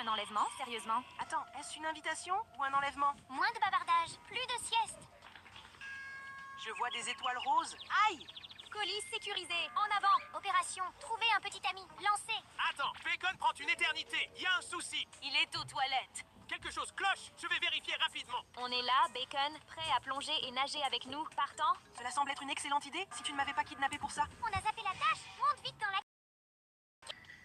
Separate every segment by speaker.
Speaker 1: un enlèvement, sérieusement?
Speaker 2: Attends, est-ce une invitation ou un enlèvement?
Speaker 3: Moins de bavardage, plus de sieste.
Speaker 2: Je vois des étoiles roses. Aïe!
Speaker 1: Colis sécurisé,
Speaker 3: En avant, opération, trouver un petit ami, lancez.
Speaker 4: Attends, Bacon prend une éternité. Il y a un souci.
Speaker 1: il est aux toilettes.
Speaker 4: Quelque chose cloche. Je vais vérifier rapidement.
Speaker 1: On est là, Bacon, prêt à plonger et nager avec nous. Partant?
Speaker 2: Cela semble être une excellente idée si tu ne m'avais pas kidnappé pour ça.
Speaker 3: On a zappé la tâche, monte vite dans la...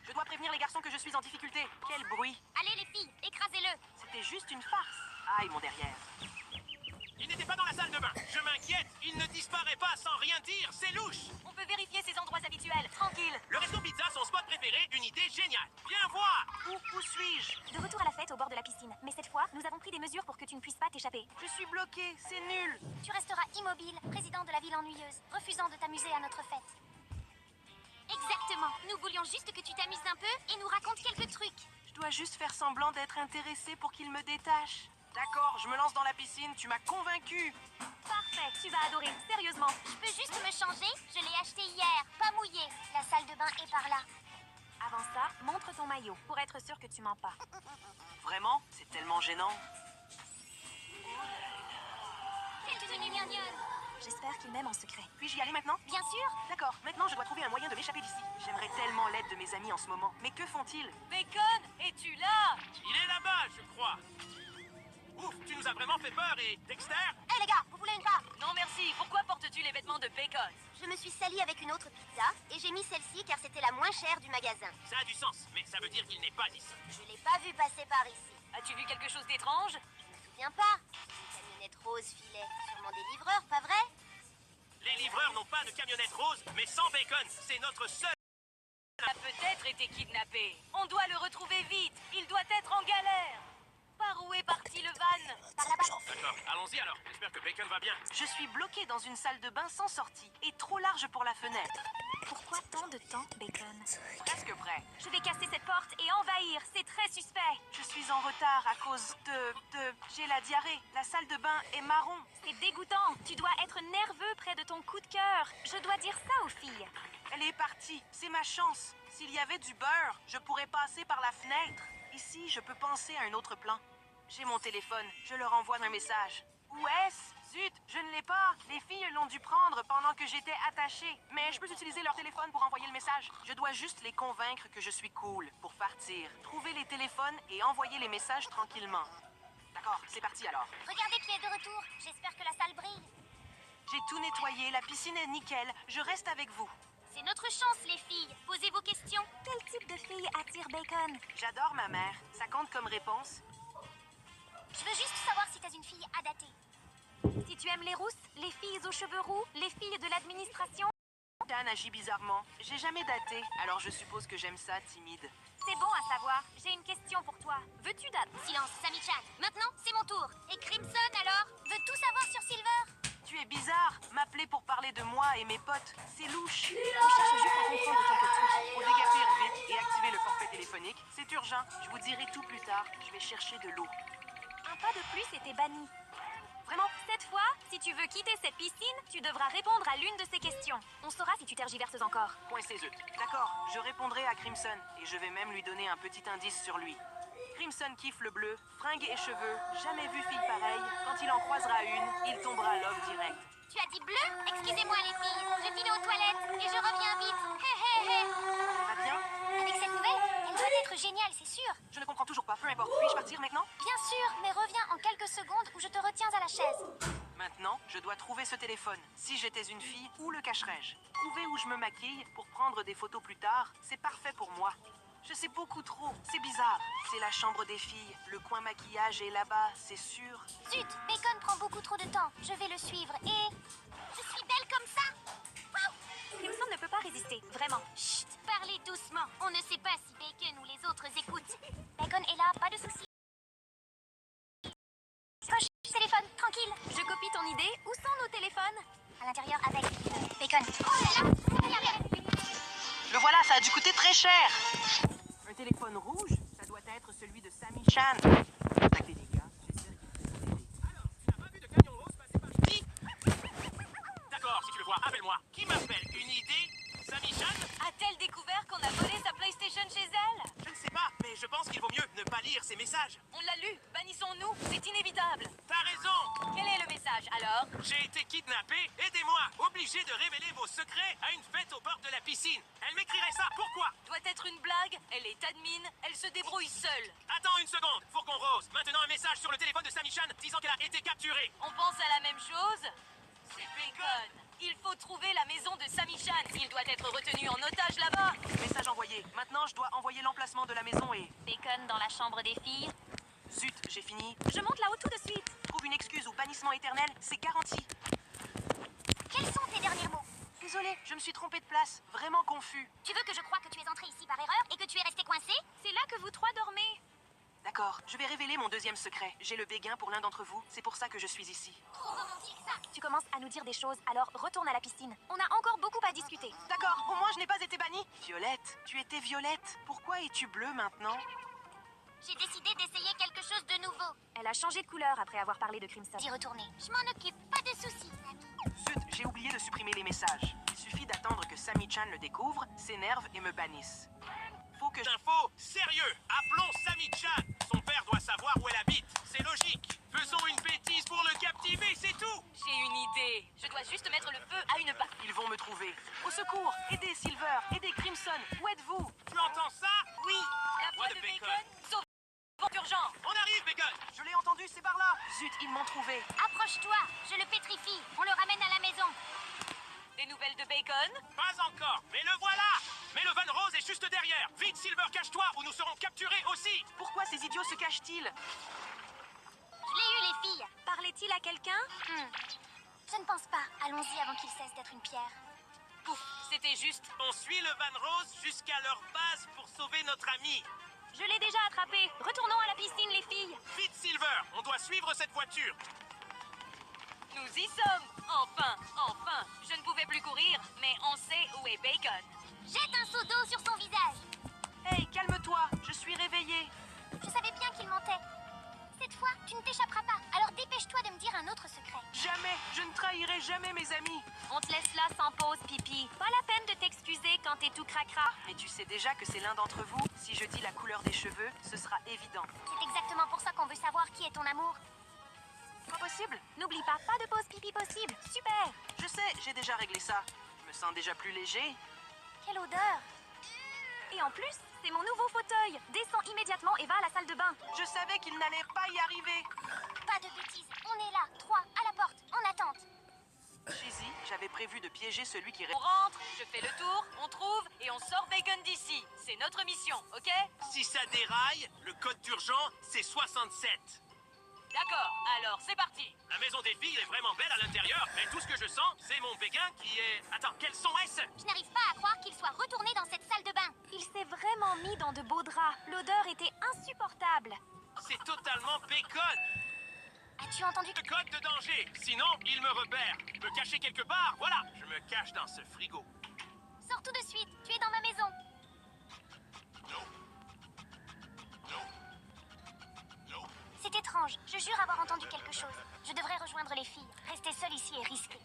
Speaker 2: Je dois prévenir les garçons que je suis en difficulté. Quel bruit!
Speaker 3: Allez les filles, écrasez-le.
Speaker 2: C'était juste une farce. Aïe, mon derrière.
Speaker 4: Il n'était pas dans la salle de bain. Je m'inquiète. Il ne disparaît pas sans rien dire. C'est louche.
Speaker 1: On peut vérifier ses endroits habituels, tranquille.
Speaker 4: Le resto pizza, son spot préféré, une idée géniale. Viens voir.
Speaker 2: Où suis-je?
Speaker 1: De retour à la fête au bord de la piscine. Mais cette fois, nous avons pris des mesures pour que tu ne puisses pas t'échapper.
Speaker 2: Je suis bloqué, c'est nul.
Speaker 3: Tu resteras immobile, président de la ville ennuyeuse, refusant de t'amuser à notre fête. Exactement. Nous voulions juste que tu t'amuses un peu et nous racontes quelques trucs.
Speaker 2: Je dois juste faire semblant d'être intéressé pour qu'il me détache. D'accord, je me lance dans la piscine, tu m'as convaincu.
Speaker 1: Parfait, tu vas adorer, sérieusement.
Speaker 3: Je peux juste me changer? Je l'ai acheté hier, pas mouillé. La salle de bain est par là.
Speaker 1: Avant ça, montre ton maillot, pour être sûr que tu mens pas.
Speaker 2: Vraiment? C'est tellement gênant.
Speaker 3: Quelle tenue mignonne.
Speaker 1: J'espère qu'il m'aime en secret.
Speaker 2: Puis-je y aller maintenant?
Speaker 3: Bien sûr.
Speaker 2: D'accord, maintenant je dois trouver un moyen de m'échapper d'ici. J'aimerais tellement l'aide de mes amis en ce moment. Mais que font-ils?
Speaker 1: Bacon, es-tu là?
Speaker 4: Il est là-bas, je crois. Ouf, tu nous as vraiment fait peur et... Dexter?
Speaker 3: Hé les gars, vous voulez une part?
Speaker 1: Non merci, pourquoi portes-tu les vêtements de Bacon?
Speaker 3: Je me suis salie avec une autre pizza et j'ai mis celle-ci car c'était la moins chère du magasin.
Speaker 4: Ça a du sens, mais ça veut dire qu'il n'est pas ici.
Speaker 3: Je l'ai pas vu passer par ici.
Speaker 1: As-tu vu quelque chose d'étrange?
Speaker 3: Je me souviens pas. Une camionnette rose filait. Sûrement des livreurs, pas vrai?
Speaker 4: Les livreurs n'ont pas de camionnette rose, mais sans Bacon, c'est notre seul...
Speaker 1: Il a peut-être été kidnappé. On doit le retrouver vite. Il doit être en galère. Par où est parti le van?
Speaker 3: Par là-bas.
Speaker 4: D'accord, allons-y alors. J'espère que Bacon va bien.
Speaker 2: Je suis bloqué dans une salle de bain sans sortie et trop large pour la fenêtre.
Speaker 1: Pourquoi tant de temps, Bacon?
Speaker 2: Presque prêt.
Speaker 1: Je vais casser cette porte et envahir. C'est très suspect.
Speaker 2: Je suis en retard à cause de... J'ai la diarrhée. La salle de bain est marron.
Speaker 1: C'est dégoûtant. Tu dois être nerveux près de ton coup de cœur. Je dois dire ça aux filles.
Speaker 2: Elle est partie. C'est ma chance. S'il y avait du beurre, je pourrais passer par la fenêtre. Ici, je peux penser à un autre plan. J'ai mon téléphone. Je leur envoie un message. Où est-ce? Zut, je ne l'ai pas. Les filles l'ont dû prendre pendant que j'étais attachée. Mais je peux utiliser leur téléphone pour envoyer le message. Je dois juste les convaincre que je suis cool pour partir. Trouver les téléphones et envoyer les messages tranquillement. D'accord, c'est parti alors.
Speaker 3: Regardez qui est de retour. J'espère que la salle brille.
Speaker 2: J'ai tout nettoyé, la piscine est nickel. Je reste avec vous.
Speaker 3: C'est notre chance, les filles. Posez vos questions.
Speaker 1: Quel type de fille attire Bacon?
Speaker 2: J'adore ma mère. Ça compte comme réponse?
Speaker 3: Je veux juste savoir si t'es une fille adatée.
Speaker 1: Si tu aimes les rousses, les filles aux cheveux roux, les filles de l'administration...
Speaker 2: Dan agit bizarrement. J'ai jamais daté, alors je suppose que j'aime ça, timide.
Speaker 1: C'est bon à savoir. J'ai une question pour toi. Veux-tu date?
Speaker 3: Silence, Sammy-chan. Maintenant, c'est mon tour. Et Crimson, alors? Veut tout savoir sur Silver?
Speaker 2: Tu es bizarre. M'appeler pour parler de moi et mes potes, c'est louche.
Speaker 1: Je cherche juste à comprendre quelques trucs.
Speaker 2: Faut déguerpir vite et activer le forfait téléphonique. C'est urgent. Je vous dirai tout plus tard. Je vais chercher de l'eau.
Speaker 1: Un pas de plus était banni.
Speaker 2: Vraiment?
Speaker 1: Cette fois, si tu veux quitter cette piscine, tu devras répondre à l'une de ces questions. On saura si tu tergiverses encore.
Speaker 2: Point CE. D'accord, je répondrai à Crimson et je vais même lui donner un petit indice sur lui. Crimson kiffe le bleu, fringues et cheveux, jamais vu fille pareille. Quand il en croisera une, il tombera love direct.
Speaker 3: Tu as dit bleu? Excusez-moi, les filles. Je file aux toilettes et je reviens vite. Hé, hé, hé.
Speaker 2: Va bien?
Speaker 3: Avec cette nouvelle, elle doit être géniale, c'est sûr.
Speaker 2: Je ne comprends toujours pas, peu importe. Puis-je partir maintenant?
Speaker 3: Bien sûr, mais reviens en quelques secondes ou je te retiens à la chaise.
Speaker 2: Maintenant, je dois trouver ce téléphone. Si j'étais une fille, où le cacherais-je? Trouver où je me maquille pour prendre des photos plus tard, c'est parfait pour moi. Je sais beaucoup trop, c'est bizarre. C'est la chambre des filles, le coin maquillage est là-bas, c'est sûr.
Speaker 3: Zut, Bacon prend beaucoup trop de temps. Je vais le suivre et... Je suis belle comme ça. Waouh.
Speaker 1: Crimson ne peut pas résister, vraiment.
Speaker 3: Chut, parlez doucement. On ne sait pas si Bacon ou les autres écoutent. Bacon est là, pas de soucis. Coche, téléphone, tranquille.
Speaker 1: Je copie ton idée. Où sont nos téléphones?
Speaker 3: À l'intérieur avec Bacon. Oh là là.
Speaker 2: Le voilà, ça a dû coûter très cher. Un téléphone rouge, ça doit être celui de Sammy-chan. Contactez les gars, j'espère qu'ils vont aider.
Speaker 4: Alors, tu n'as pas vu de camion rose passer par ici? D'accord, si tu le vois, appelle-moi. Qui m'appelle? Une idée? Sammy-chan?
Speaker 1: A-t-elle découvert qu'on a volé sa PlayStation chez elle?
Speaker 4: Je ne sais pas, mais je pense qu'il vaut mieux ne pas lire message.
Speaker 1: On l'a lu. Bannissons-nous. C'est inévitable.
Speaker 4: T'as raison.
Speaker 1: Quel est le message, alors?
Speaker 4: J'ai été kidnappé. Aidez-moi. Obligé de révéler vos secrets à une fête au bord de la piscine. Elle m'écrirait ça. Pourquoi?
Speaker 1: Doit être une blague. Elle est admin. Elle se débrouille seule.
Speaker 4: Attends une seconde. Fourgon Rose. Maintenant un message sur le téléphone de Sammy-chan disant qu'elle a été capturée.
Speaker 1: On pense à la même chose? C'est Bacon. Il faut trouver la maison de Sammy-chan. Il doit être retenu en otage là-bas.
Speaker 2: Message envoyé. Maintenant, je dois envoyer l'emplacement de la maison et...
Speaker 3: Bacon dans la chambre des filles.
Speaker 2: Zut, j'ai fini.
Speaker 1: Je monte là-haut tout de suite.
Speaker 2: Trouve une excuse ou bannissement éternel, c'est garanti.
Speaker 3: Quels sont tes derniers mots?
Speaker 2: Désolé, je me suis trompé de place. Vraiment confus.
Speaker 3: Tu veux que je croie que tu es entré ici par erreur et que tu es resté coincé?
Speaker 1: C'est là que vous trois dormez.
Speaker 2: D'accord, je vais révéler mon deuxième secret. J'ai le béguin pour l'un d'entre vous. C'est pour ça que je suis ici.
Speaker 3: Trop romantique ça.
Speaker 1: Tu commences à nous dire des choses, alors retourne à la piscine. On a encore beaucoup à discuter.
Speaker 2: D'accord, au moins je n'ai pas été bannie. Violette, tu étais Violette. Pourquoi es-tu bleue maintenant?
Speaker 3: J'ai décidé d'essayer quelque chose de nouveau.
Speaker 1: Elle a changé de couleur après avoir parlé de Crimson.
Speaker 3: D'y retourner. Je m'en occupe, pas de soucis, ami.
Speaker 2: Zut, j'ai oublié de supprimer les messages. Il suffit d'attendre que Sammy-chan le découvre, s'énerve et me bannisse. Faut que
Speaker 4: Info sérieux. Appelons Sammy-chan. Son père doit savoir où elle habite. C'est logique. Faisons une bêtise pour le captiver, c'est tout.
Speaker 1: J'ai une idée. Je dois juste mettre le feu à une barre.
Speaker 2: Ils vont me trouver. Au secours, aidez Silver, aidez Crimson. Où êtes-vous?
Speaker 4: Tu entends ça? Oui.
Speaker 1: La voix
Speaker 4: Voix
Speaker 1: de Bacon. Sauve urgent.
Speaker 4: On arrive, Bacon.
Speaker 2: Je l'ai entendu, c'est par là. Zut, ils m'ont trouvé.
Speaker 3: Approche-toi, je le pétrifie. On le ramène à la maison.
Speaker 1: Des nouvelles de Bacon?
Speaker 4: Pas encore, mais le voilà. Mais le Van Rose est juste derrière. Vite, Silver, cache-toi ou nous serons capturés aussi.
Speaker 2: Pourquoi ces idiots se cachent-ils?
Speaker 3: Je l'ai eu, les filles.
Speaker 1: Parlait-il à quelqu'un?
Speaker 3: Je ne pense pas. Allons-y avant qu'il cesse d'être une pierre.
Speaker 1: Pouf, c'était juste.
Speaker 4: On suit le Van Rose jusqu'à leur base pour sauver notre ami.
Speaker 1: Je l'ai déjà attrapé. Retournons à la piscine, les filles.
Speaker 4: Vite, Silver, on doit suivre cette voiture.
Speaker 1: Nous y sommes. Enfin, enfin. Je ne pouvais plus courir, mais on sait où est Bacon.
Speaker 3: Jette un seau d'eau sur son visage.
Speaker 2: Hey, calme-toi, je suis réveillée.
Speaker 3: Je savais bien qu'il mentait. Cette fois, tu ne t'échapperas pas. Alors dépêche-toi de me dire un autre secret.
Speaker 2: Jamais, je ne trahirai jamais mes amis.
Speaker 1: On te laisse là sans pause, Pipi. Pas la peine de t'excuser quand t'es tout cracra.
Speaker 2: Mais tu sais déjà que c'est l'un d'entre vous. Si je dis la couleur des cheveux, ce sera évident.
Speaker 3: C'est exactement pour ça qu'on veut savoir qui est ton amour.
Speaker 2: Pas possible.
Speaker 1: N'oublie pas de pause pipi possible. Super.
Speaker 2: Je sais, j'ai déjà réglé ça. Je me sens déjà plus léger.
Speaker 3: Quelle odeur.
Speaker 1: Et en plus, c'est mon nouveau fauteuil. Descends immédiatement et va à la salle de bain.
Speaker 2: Je savais qu'il n'allait pas y arriver.
Speaker 3: Pas de bêtises. On est là, 3, à la porte, en attente.
Speaker 2: Cheesy, j'avais prévu de piéger celui qui...
Speaker 1: On rentre, je fais le tour, on trouve et on sort Bacon d'ici. C'est notre mission, ok?
Speaker 4: Si ça déraille, le code d'urgence, c'est 67.
Speaker 1: D'accord, alors c'est parti.
Speaker 4: La maison des filles est vraiment belle à l'intérieur, mais tout ce que je sens, c'est mon béguin qui est... Attends, quel son est-ce?
Speaker 3: Je n'arrive pas à croire qu'il soit retourné dans cette salle de bain.
Speaker 1: Il s'est vraiment mis dans de beaux draps. L'odeur était insupportable.
Speaker 4: C'est totalement Bacon.
Speaker 3: As-tu entendu?
Speaker 4: Le code de danger, sinon il me repère. Me cacher quelque part, voilà. Je me cache dans ce frigo.
Speaker 3: Sors tout de suite, tu es dans ma maison. C'est étrange, je jure avoir entendu quelque chose. Je devrais rejoindre les filles. Rester seule ici est risqué.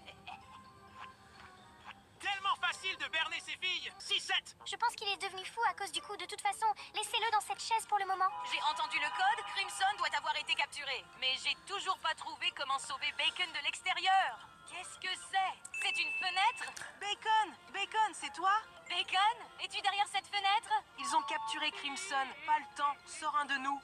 Speaker 4: Tellement facile de berner ces filles. 6-7.
Speaker 3: Je pense qu'il est devenu fou à cause du coup. De toute façon, laissez-le dans cette chaise pour le moment.
Speaker 1: J'ai entendu le code, Crimson doit avoir été capturé. Mais j'ai toujours pas trouvé comment sauver Bacon de l'extérieur. Qu'est-ce que c'est? C'est une fenêtre?
Speaker 2: Bacon! Bacon, c'est toi?
Speaker 1: Bacon? Es-tu derrière cette fenêtre?
Speaker 2: Ils ont capturé Crimson. Pas le temps. Sors un de nous.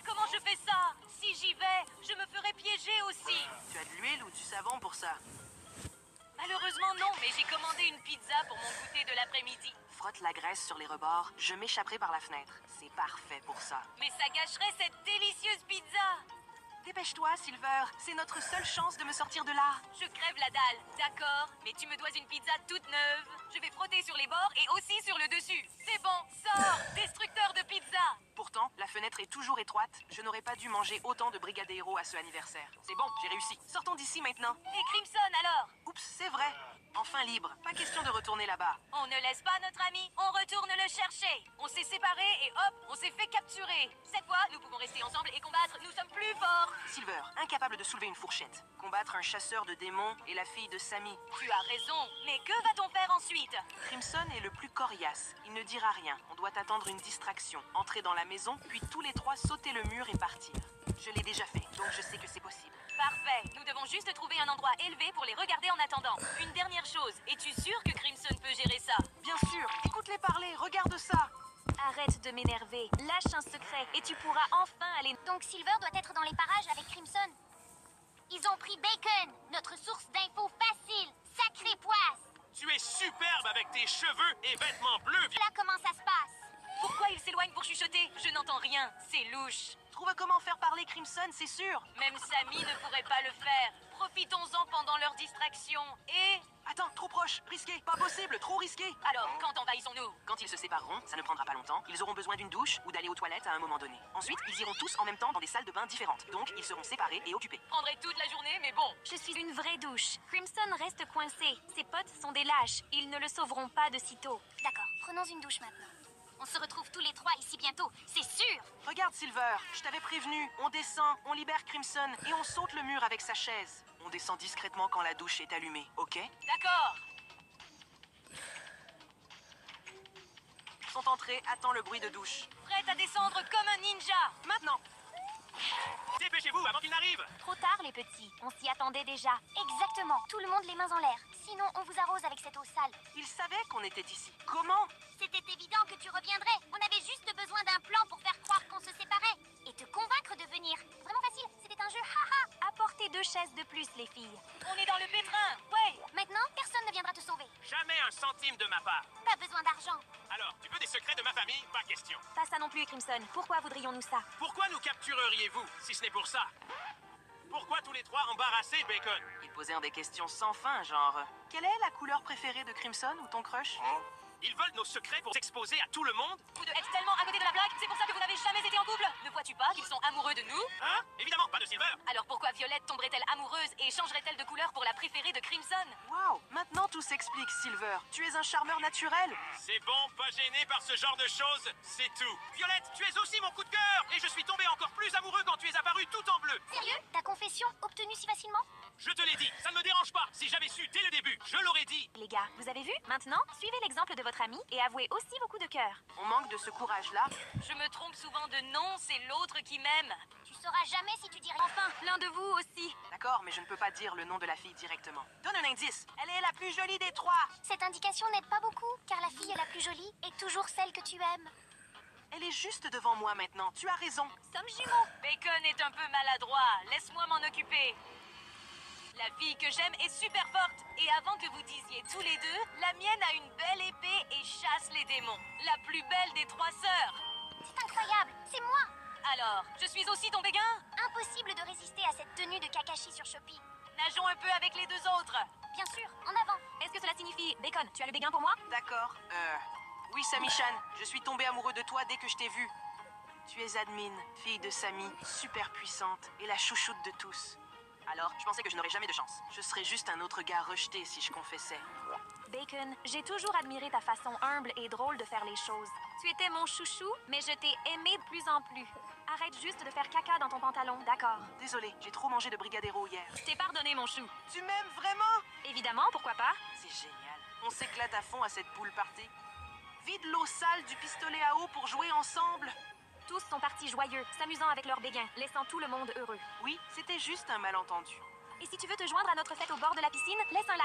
Speaker 1: Comment je fais ça? Si j'y vais, je me ferai piéger aussi.
Speaker 2: Tu as de l'huile ou du savon pour ça?
Speaker 1: Malheureusement non, mais j'ai commandé une pizza pour mon goûter de l'après-midi.
Speaker 2: Frotte la graisse sur les rebords. Je m'échapperai par la fenêtre. C'est parfait pour ça.
Speaker 1: Mais ça gâcherait cette délicieuse pizza.
Speaker 2: Dépêche-toi, Silver. C'est notre seule chance de me sortir de là.
Speaker 1: Je crève la dalle, d'accord, mais tu me dois une pizza toute neuve. Je vais frotter sur les bords et aussi sur le dessus. C'est bon, sors, destructeur de pizza.
Speaker 2: Pourtant, la fenêtre est toujours étroite. Je n'aurais pas dû manger autant de brigadeiros à ce anniversaire. C'est bon, j'ai réussi. Sortons d'ici maintenant.
Speaker 1: Et Crimson alors?
Speaker 2: Oups, c'est vrai. enfin libre. Pas question de retourner là-bas.
Speaker 1: On ne laisse pas notre ami, on retourne le chercher. On s'est séparés et hop, on s'est fait capturer. Cette fois, nous pouvons rester ensemble et combattre, nous sommes plus forts.
Speaker 2: Silver, incapable de soulever une fourchette. Combattre un chasseur de démons et la fille de Sammy.
Speaker 1: Tu as raison, mais que va-t-on faire ensuite?
Speaker 2: Crimson est le plus coriace. Il ne dira rien. On doit attendre une distraction. Entrer dans la maison, puis tous les trois sauter le mur et partir. Je l'ai déjà fait, donc je sais que c'est possible.
Speaker 1: Parfait, nous devons juste trouver un endroit élevé pour les regarder en attendant. Une dernière chose, es-tu sûr que Crimson peut gérer ça?
Speaker 2: Bien sûr, écoute-les parler, regarde ça.
Speaker 1: Arrête de m'énerver, lâche un secret et tu pourras enfin aller...
Speaker 3: Donc Silver doit être dans les parages avec Crimson. Ils ont pris Bacon, notre source d'infos facile. Sacré poisse.
Speaker 4: Tu es superbe avec tes cheveux et vêtements bleus.
Speaker 3: Voilà comment ça se passe.
Speaker 1: Pourquoi il s'éloigne pour chuchoter? Je n'entends rien, c'est louche.
Speaker 2: Trouve comment faire parler Crimson, c'est sûr.
Speaker 1: Même Sammy ne pourrait pas le faire. Profitons-en pendant leur distraction et...
Speaker 2: Attends, trop proche, risqué, pas possible, trop risqué.
Speaker 1: Alors, quand envahissons-nous?
Speaker 2: Quand ils se sépareront, ça ne prendra pas longtemps, ils auront besoin d'une douche ou d'aller aux toilettes à un moment donné. Ensuite, ils iront tous en même temps dans des salles de bain différentes. Donc, ils seront séparés et occupés.
Speaker 1: Prendrai toute la journée, mais bon. Je suis une vraie douche. Crimson reste coincé. Ses potes sont des lâches. Ils ne le sauveront pas de sitôt.
Speaker 3: D'accord, prenons une douche maintenant. On se retrouve tous les trois ici bientôt, c'est sûr.
Speaker 2: Regarde Silver, je t'avais prévenu. On descend, on libère Crimson et on saute le mur avec sa chaise. On descend discrètement quand la douche est allumée, ok?
Speaker 1: D'accord.
Speaker 2: Ils sont entrés, attends le bruit de douche.
Speaker 1: Prête à descendre comme un ninja.
Speaker 2: Maintenant!
Speaker 4: Dépêchez-vous avant qu'il n'arrive.
Speaker 3: Trop tard les petits, on s'y attendait déjà. Exactement, tout le monde les mains en l'air. Sinon on vous arrose avec cette eau sale.
Speaker 2: Ils savaient qu'on était ici. Comment?
Speaker 3: C'était évident que tu reviendrais. On avait juste besoin d'un plan pour faire croire qu'on se séparait. Et te convaincre de venir. Vraiment facile, c'était un jeu, haha.
Speaker 1: Apportez 2 chaises de plus, les filles. On est dans le pétrin. Ouais.
Speaker 3: Maintenant, personne ne viendra te sauver.
Speaker 4: Jamais un centime de ma part.
Speaker 3: Pas besoin d'argent.
Speaker 4: Alors, tu veux des secrets de ma famille? Pas question.
Speaker 1: Pas ça non plus, Crimson. Pourquoi voudrions-nous ça?
Speaker 4: Pourquoi nous captureriez-vous, si ce n'est pour ça? Pourquoi tous les trois embarrassés, Bacon?
Speaker 2: Ils posèrent des questions sans fin, genre... Quelle est la couleur préférée de Crimson ou ton crush?
Speaker 4: Ils veulent nos secrets pour s'exposer à tout le monde?
Speaker 1: Vous deux êtes tellement à côté de la blague, c'est pour ça que vous n'avez jamais été en couple. Ne vois-tu pas qu'ils sont amoureux de nous?
Speaker 4: Hein? Évidemment, pas de Silver.
Speaker 1: Alors pourquoi Violette tomberait-elle amoureuse et changerait-elle de couleur pour la préférée de Crimson?
Speaker 2: Waouh, maintenant tout s'explique, Silver. Tu es un charmeur naturel.
Speaker 4: C'est bon, pas gêné par ce genre de choses, c'est tout. Violette, tu es aussi mon coup de cœur! Et je suis tombé encore plus amoureux quand tu es apparu tout en bleu.
Speaker 3: Sérieux? Ta confession obtenue si facilement?
Speaker 4: Je te l'ai dit, ça ne me dérange pas. Si j'avais su dès le début, je l'aurais dit.
Speaker 1: Les gars, vous avez vu? Maintenant, suivez l'exemple de votre ami et avouez aussi vos coups de cœur.
Speaker 2: On manque de ce courage-là.
Speaker 1: Je me trompe souvent de nom, c'est l'autre qui m'aime.
Speaker 3: Tu sauras jamais si tu dis rien.
Speaker 1: Enfin, l'un de vous aussi.
Speaker 2: D'accord, mais je ne peux pas dire le nom de la fille directement. Donne un indice. Elle est la plus jolie des trois.
Speaker 3: Cette indication n'aide pas beaucoup, car la fille est la plus jolie et toujours celle que tu aimes.
Speaker 2: Elle est juste devant moi maintenant. Tu as raison.
Speaker 1: Sommes jumeaux. Bacon est un peu maladroit. Laisse-moi m'en occuper. La fille que j'aime est super forte. Et avant que vous disiez tous les deux, la mienne a une belle épée et chasse les démons. La plus belle des 3 sœurs.
Speaker 3: C'est incroyable, c'est moi.
Speaker 1: Alors, je suis aussi ton béguin?
Speaker 3: Impossible de résister à cette tenue de Kakashi sur Shopee.
Speaker 1: Nageons un peu avec les 2 autres.
Speaker 3: Bien sûr, en avant.
Speaker 1: Est-ce que cela signifie, Bacon, tu as le béguin pour moi?
Speaker 2: D'accord. Oui, Sammy-chan. Je suis tombé amoureux de toi dès que je t'ai vu. Tu es admin, fille de Sammy, super puissante et la chouchoute de tous. Alors, je pensais que je n'aurais jamais de chance. Je serais juste un autre gars rejeté si je confessais.
Speaker 1: Bacon, j'ai toujours admiré ta façon humble et drôle de faire les choses. Tu étais mon chouchou, mais je t'ai aimé de plus en plus. Arrête juste de faire caca dans ton pantalon, d'accord?
Speaker 2: Désolé, j'ai trop mangé de Brigadero hier.
Speaker 1: Je t'ai pardonné, mon chou.
Speaker 2: Tu m'aimes vraiment?
Speaker 1: Évidemment, pourquoi pas?
Speaker 2: C'est génial. On s'éclate à fond à cette pool party. Vide l'eau sale du pistolet à eau pour jouer ensemble.
Speaker 1: Tous sont partis joyeux, s'amusant avec leurs béguins, laissant tout le monde heureux.
Speaker 2: Oui, c'était juste un malentendu.
Speaker 1: Et si tu veux te joindre à notre fête au bord de la piscine, laisse un like.